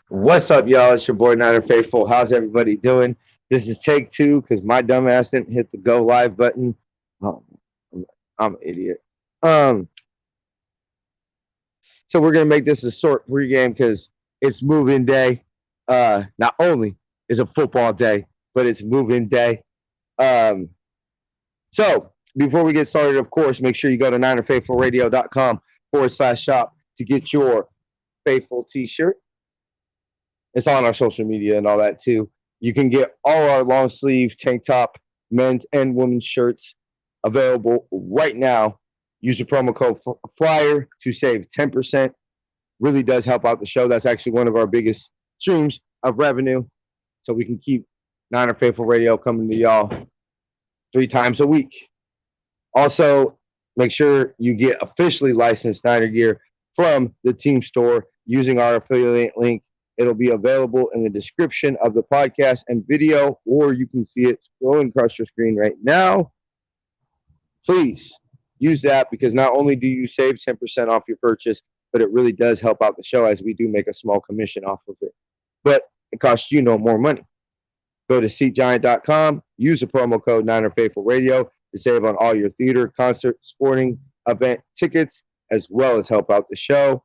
What's up, y'all? It's your boy Niner Faithful. How's everybody doing? This is take two because my dumb ass didn't hit the go live button. Oh, I'm an idiot. Um, so we're gonna make this a short pregame because it's moving day. Not only is it football day, but it's moving day. Um, so before we get started, of course, make sure you go to ninerfaithfulradio.com/shop to get your faithful T-shirt. It's on our social media and all that too. You can get all our long sleeve tank top, men's and women's shirts available right now. Use the promo code FLYER to save 10%. Really does help out the show. That's actually one of our biggest streams of revenue. So we can keep Niner Faithful Radio coming to y'all 3 times a week. Also, make sure you get officially licensed Niner gear from the team store using our affiliate link. It'll be available in the description of the podcast and video, or you can see it scrolling across your screen right now. Please use that because not only do you save 10% off your purchase, but it really does help out the show as we do make a small commission off of it. But it costs you no more money. Go to SeatGiant.com, use the promo code Niner Faithful Radio to save on all your theater, concert, sporting event tickets, as well as help out the show.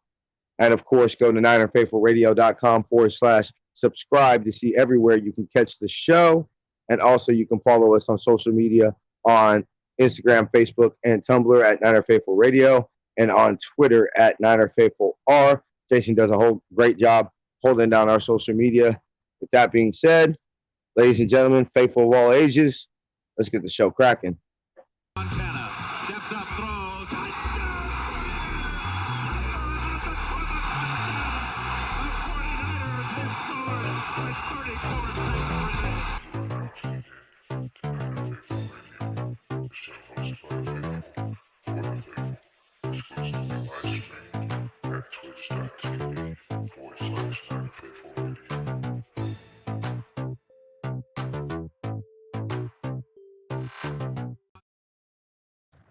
And of course, go to NinerFaithfulRadio.com/subscribe to see everywhere you can catch the show. And also, you can follow us on social media on Instagram, Facebook, and Tumblr at Niner Faithful Radio, and on Twitter at Niner Faithful R. Jason does a whole great job holding down our social media. With that being said, ladies and gentlemen, faithful of all ages, let's get the show cracking. Montana steps up, throws.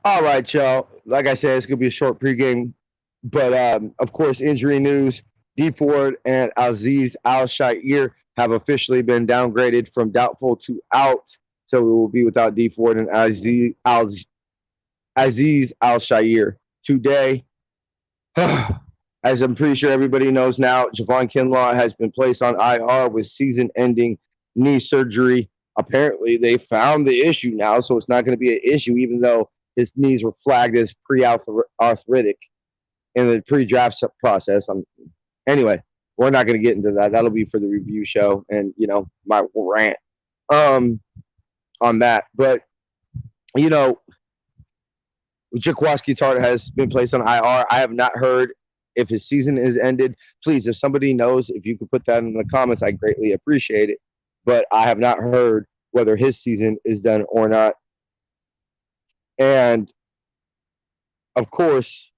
All right, y'all. Like I said, it's gonna be a short pregame, but of course, injury news: D Ford and Aziz Al Shair have officially been downgraded from doubtful to out. So we will be without D Ford and Aziz Al Shair today. As I'm pretty sure everybody knows now, Javon Kinlaw has been placed on IR with season-ending knee surgery. Apparently, they found the issue now, so it's not going to be an issue, even though his knees were flagged as pre-arthritic in the pre-draft process. Anyway, we're not going to get into that. That'll be for the review show and my rant um, on that. But you know, Jaquiski Tartt has been placed on IR. I have not heard if his season is ended. Please, if somebody knows, if you could put that in the comments, I greatly appreciate it. But I have not heard whether his season is done or not. And of course,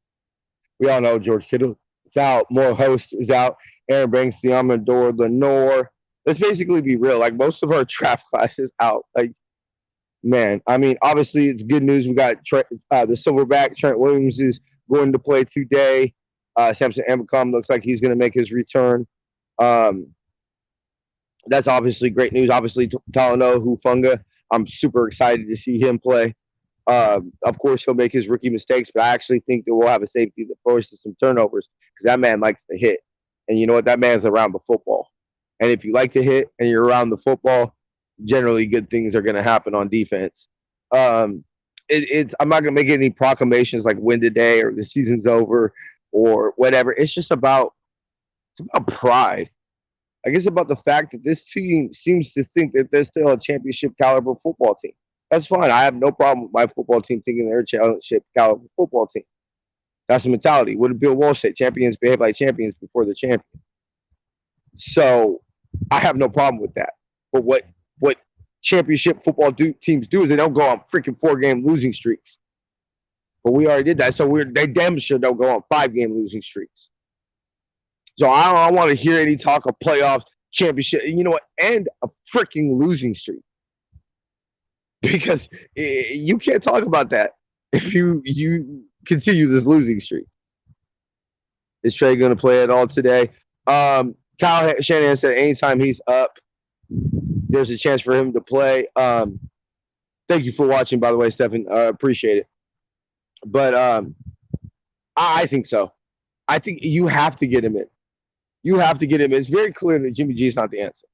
we all know George Kittle is out. More Host is out. Aaron Banks, Diamador, Lenore. Let's basically be real. Like most of our draft classes out. Like, man, I mean, obviously it's good news. We got the silverback Trent Williams is going to play today. Samson Ebukam looks like he's going to make his return. Um, that's obviously great news. Obviously, Talanoa Hufunga, I'm super excited to see him play. Of course, he'll make his rookie mistakes, but I actually think that we'll have a safety that forces some turnovers because that man likes to hit. And you know what? That man's around the football. And if you like to hit and you're around the football, generally good things are going to happen on defense. Um, it's I'm not going to make any proclamations like win today or the season's over or whatever. It's about pride. I guess about the fact that this team seems to think that they're still a championship caliber football team. That's fine. I have no problem with my football team thinking they're a championship caliber football team. That's the mentality. What did Bill Walsh say? Champions behave like champions before the champion. So I have no problem with that. But what championship football teams do is they don't go on freaking 4 game losing streaks. But we already did that, so they damn sure don't go on 5 game losing streaks. So I don't want to hear any talk of playoffs, championship. You know what? And a freaking losing streak because you can't talk about that if you continue this losing streak. Is Trey going to play at all today? Kyle Shanahan said anytime he's up, there's a chance for him to play. Thank you for watching, by the way, Stephen. Appreciate it. But I think so. I think you have to get him in. You have to get him in. It's very clear that Jimmy G is not the answer.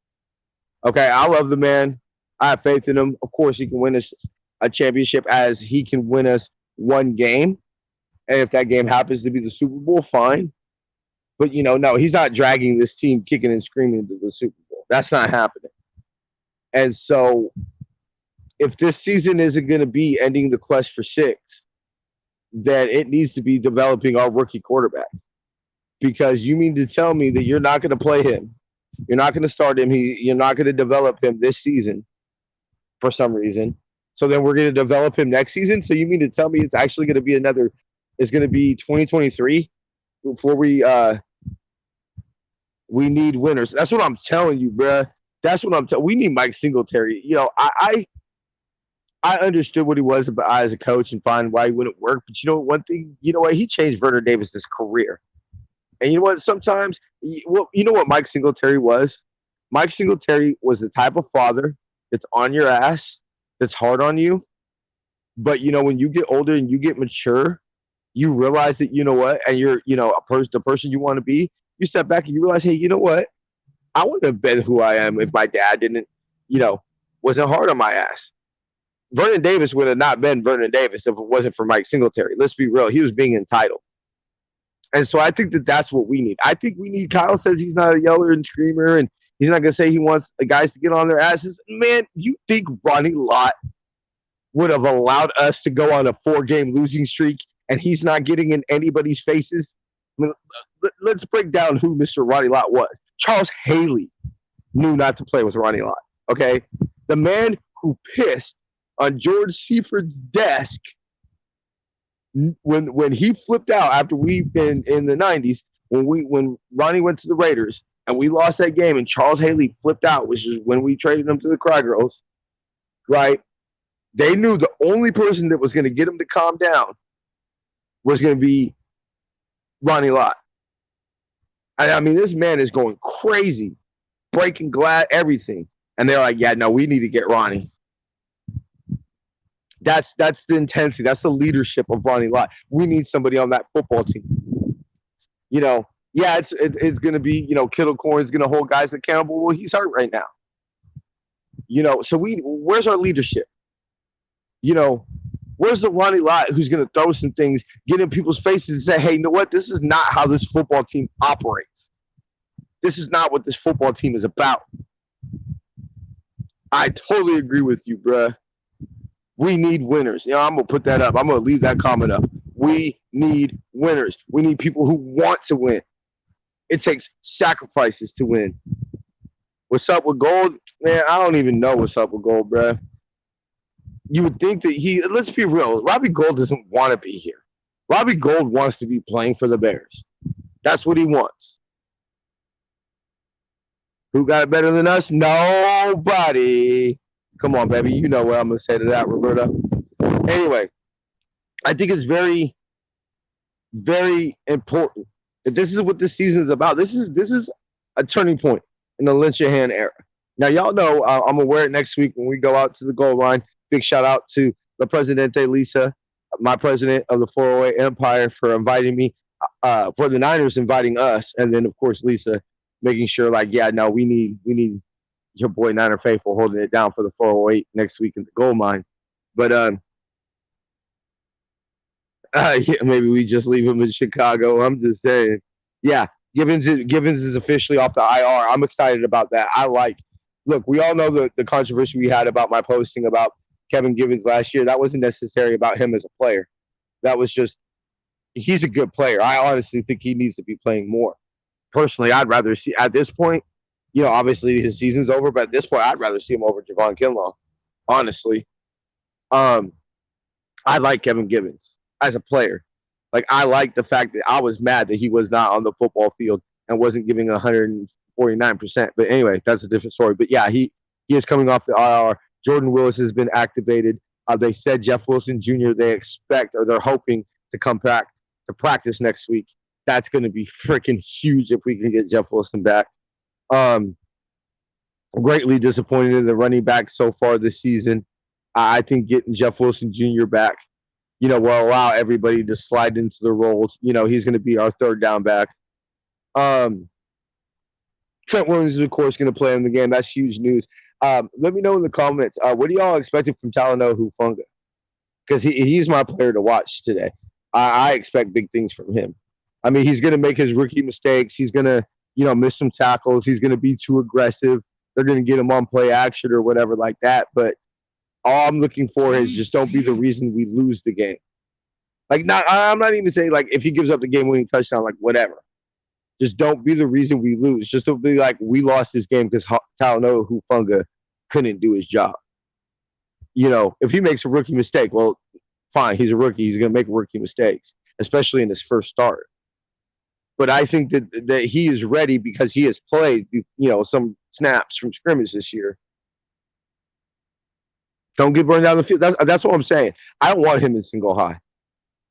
Okay, I love the man. I have faith in him. Of course, he can win us a championship as he can win us one game. And if that game happens to be the Super Bowl, fine. But, no, he's not dragging this team kicking and screaming to the Super Bowl. That's not happening. And so if this season isn't going to be ending the quest for 6, then it needs to be developing our rookie quarterback. Because you mean to tell me that you're not going to play him? You're not going to start him. You're not going to develop him this season for some reason. So then we're going to develop him next season. So you mean to tell me it's actually going to be it's going to be 2023 before we need winners. That's what I'm telling you, bruh. That's what I'm telling. We need Mike Singletary. I understood what he was about as a coach and find why he wouldn't work. But one thing, he changed Vernon Davis's career. And you know what? Sometimes, you know what Mike Singletary was? Mike Singletary was the type of father that's on your ass, that's hard on you. But, when you get older and you get mature, you realize that, and you're, the person you want to be, you step back and you realize, hey, you know what? I wouldn't have been who I am if my dad didn't, wasn't hard on my ass. Vernon Davis would have not been Vernon Davis if it wasn't for Mike Singletary. Let's be real. He was being entitled. And so I think that that's what we need. I think we need. Kyle says he's not a yeller and screamer, and he's not going to say he wants the guys to get on their asses. Man, you think Ronnie Lott would have allowed us to go on a 4-game losing streak, and he's not getting in anybody's faces? I mean, let's break down who Mr. Ronnie Lott was. Charles Haley knew not to play with Ronnie Lott. Okay, the man who pissed on George Seiferd's desk when he flipped out after we've been in the 90s, when Ronnie went to the Raiders and we lost that game and Charles Haley flipped out, which is when we traded him to the Cry Girls, right? They knew the only person that was going to get him to calm down was going to be Ronnie Lott. I mean, this man is going crazy, breaking glass, everything. And they're like, yeah, no, we need to get Ronnie. That's the intensity. That's the leadership of Ronnie Lott. We need somebody on that football team. Yeah, it's going to be, Kittle Corn's going to hold guys accountable. Well, he's hurt right now. So where's our leadership? Where's the Ronnie Lott who's going to throw some things, get in people's faces and say, hey, you know what? This is not how this football team operates. This is not what this football team is about. I totally agree with you, bruh. We need winners. I'm going to put that up. I'm going to leave that comment up. We need winners. We need people who want to win. It takes sacrifices to win. What's up with Gold? Man, I don't even know what's up with Gold, bruh. You would think that let's be real, Robbie Gold doesn't want to be here. Robbie Gold wants to be playing for the Bears. That's what he wants. Who got it better than us? Nobody. Come on, baby. You know what I'm going to say to that, Roberta. Anyway, I think it's very, very important. If this is what this season is about, this is a turning point in the Lynch Shanahan era. Now, y'all know I'm going to wear it next week when we go out to the goal line. Big shout out to the Presidente Lisa, my president of the 408 Empire, for inviting me, for the Niners inviting us. And then, of course, Lisa making sure, we need your boy Niner Faithful holding it down for the 408 next week in the gold mine. But maybe we just leave him in Chicago. I'm just saying. Yeah, Givens is officially off the IR. I'm excited about that. Look, we all know the controversy we had about my posting about Kevin Givens last year. That wasn't necessarily about him as a player. That was just, he's a good player. I honestly think he needs to be playing more. Personally, I'd rather see, at this point, obviously his season's over, but at this point, I'd rather see him over Javon Kinlaw. Honestly. I like Kevin Givens as a player. I like the fact that I was mad that he was not on the football field and wasn't giving 149%. But anyway, that's a different story. But yeah, he is coming off the IR. Jordan Willis has been activated. They said Jeff Wilson Jr. they expect, or they're hoping, to come back to practice next week. That's going to be freaking huge if we can get Jeff Wilson back. Um, Greatly disappointed in the running back so far this season. I think getting Jeff Wilson Jr. back, will allow everybody to slide into the roles. He's going to be our third down back. Um, Trent Williams is, of course, going to play in the game. That's huge news. Let me know in the comments. What do y'all expecting from Talanoa Hufanga? Because he's my player to watch today. I expect big things from him. I mean, he's going to make his rookie mistakes. He's going to, miss some tackles. He's going to be too aggressive. They're going to get him on play action or whatever like that. But all I'm looking for is just don't be the reason we lose the game. I'm not even saying like if he gives up the game-winning touchdown, like whatever. Just don't be the reason we lose. Just don't be like we lost this game because Talanoa Hufanga couldn't do his job. If he makes a rookie mistake, well, fine. He's a rookie. He's going to make rookie mistakes, especially in his first start. But I think that he is ready because he has played, some snaps from scrimmage this year. Don't get burned down the field. That's what I'm saying. I don't want him in single high.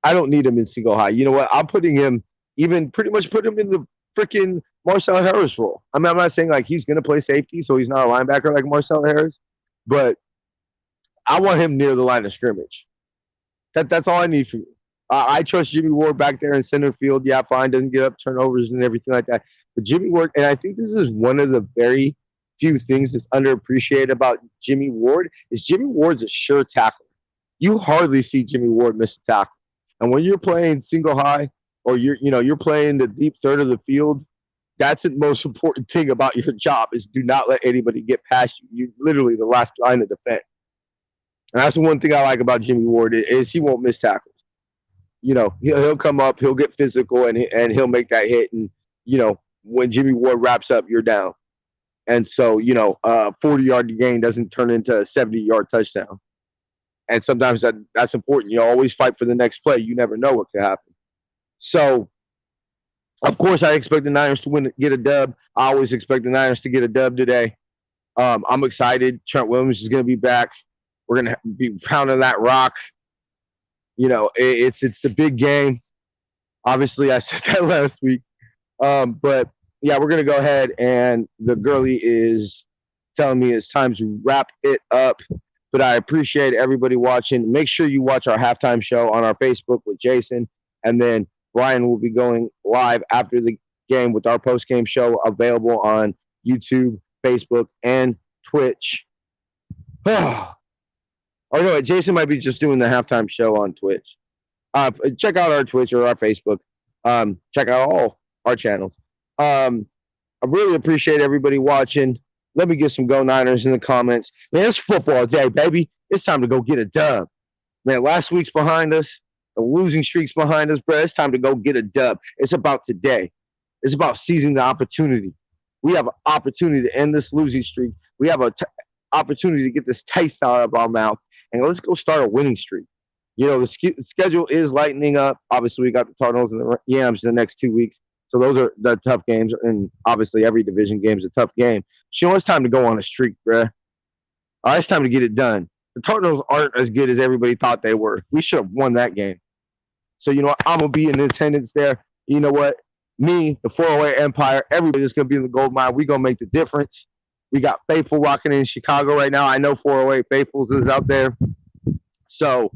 I don't need him in single high. You know what? I'm putting him, even pretty much put him in the freaking Marcel Harris role. I mean, I'm not saying like he's going to play safety, so he's not a linebacker like Marcel Harris, but I want him near the line of scrimmage. That's all I need from you. I trust Jimmy Ward back there in center field. Yeah, fine, doesn't get up turnovers and everything like that. But Jimmy Ward, and I think this is one of the very few things that's underappreciated about Jimmy Ward, is Jimmy Ward's a sure tackler. You hardly see Jimmy Ward miss a tackle. And when you're playing single high or you're playing the deep third of the field, that's the most important thing about your job is do not let anybody get past you. You're literally the last line of defense. And that's the one thing I like about Jimmy Ward is he won't miss tackles. He'll come up, he'll get physical, and he'll make that hit. And when Jimmy Ward wraps up, you're down. And so 40-yard gain doesn't turn into a 70-yard touchdown. And sometimes that's important. Always fight for the next play. You never know what could happen. So, of course, I expect the Niners to get a dub. I always expect the Niners to get a dub today. I'm excited. Trent Williams is going to be back. We're going to be pounding that rock. It's the big game. Obviously, I said that last week. But, yeah, we're going to go ahead, and the girlie is telling me it's time to wrap it up. But I appreciate everybody watching. Make sure you watch our halftime show on our Facebook with Jason. And then Brian will be going live after the game with our post-game show available on YouTube, Facebook, and Twitch. Oh, no, Jason might be just doing the halftime show on Twitch. Check out our Twitch or our Facebook. Check out all our channels. I really appreciate everybody watching. Let me get some Go Niners in the comments. Man, it's football day, baby. It's time to go get a dub. Man, last week's behind us. The losing streak's behind us, bro. It's time to go get a dub. It's about today. It's about seizing the opportunity. We have an opportunity to end this losing streak. We have an opportunity to get this taste out of our mouth. And let's go start a winning streak. The schedule is lightening up. Obviously, we got the Cardinals and the Rams in the next 2 weeks. So those are the tough games. And obviously, every division game is a tough game. So it's time to go on a streak, bruh. All right, it's time to get it done. The Cardinals aren't as good as everybody thought they were. We should have won that game. So, I'm going to be in attendance there. You know what? Me, the 408 Empire, everybody that's going to be in the gold mine, we're going to make the difference. We got Faithful rocking in Chicago right now. I know 408 Faithfuls is out there. So,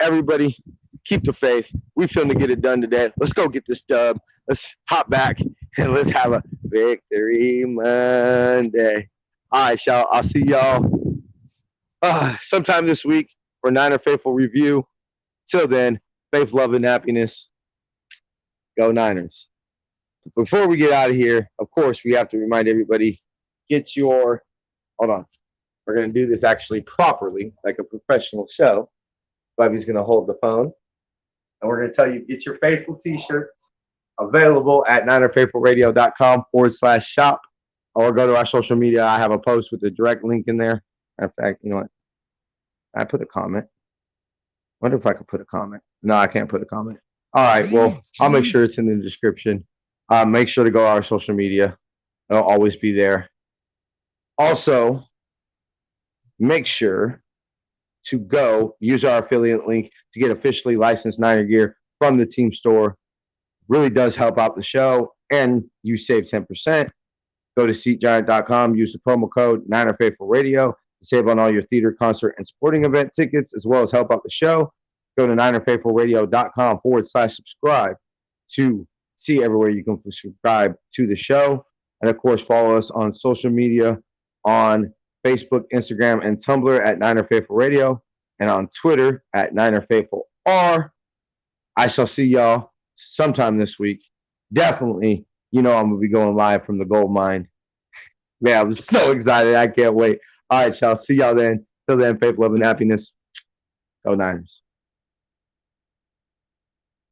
everybody, keep the faith. We finna get it done today. Let's go get this dub. Let's hop back and let's have a Victory Monday. All right, y'all. I'll see y'all sometime this week for Niner Faithful Review. Till then, faith, love, and happiness. Go Niners. Before we get out of here, of course, we have to remind everybody, hold on. We're going to do this actually properly, like a professional show. Bubby's going to hold the phone. And we're going to tell you, get your Faithful t-shirts available at ninerfaithfulradio.com/shop. Or go to our social media. I have a post with a direct link in there. In fact, you know what? I put a comment. Wonder if I could put a comment. No, I can't put a comment. All right, well, I'll make sure it's in the description. Make sure to go to our social media. It'll always be there. Also, make sure to go use our affiliate link to get officially licensed Niner gear from the team store. Really does help out the show, and you save 10%. Go to SeatGiant.com. Use the promo code Niner Faithful Radio to save on all your theater, concert, and sporting event tickets, as well as help out the show. Go to NinerFaithfulRadio.com/subscribe to see everywhere you can subscribe to the show. And of course, follow us on social media on Facebook, Instagram, and Tumblr at Niner Faithful Radio, and on Twitter at Niner Faithful R. I shall see y'all sometime this week. Definitely, I'm going to be going live from the gold mine. Man, I'm so excited. I can't wait. All right, y'all. See y'all then. Till then, faith, love, and happiness. Go Niners.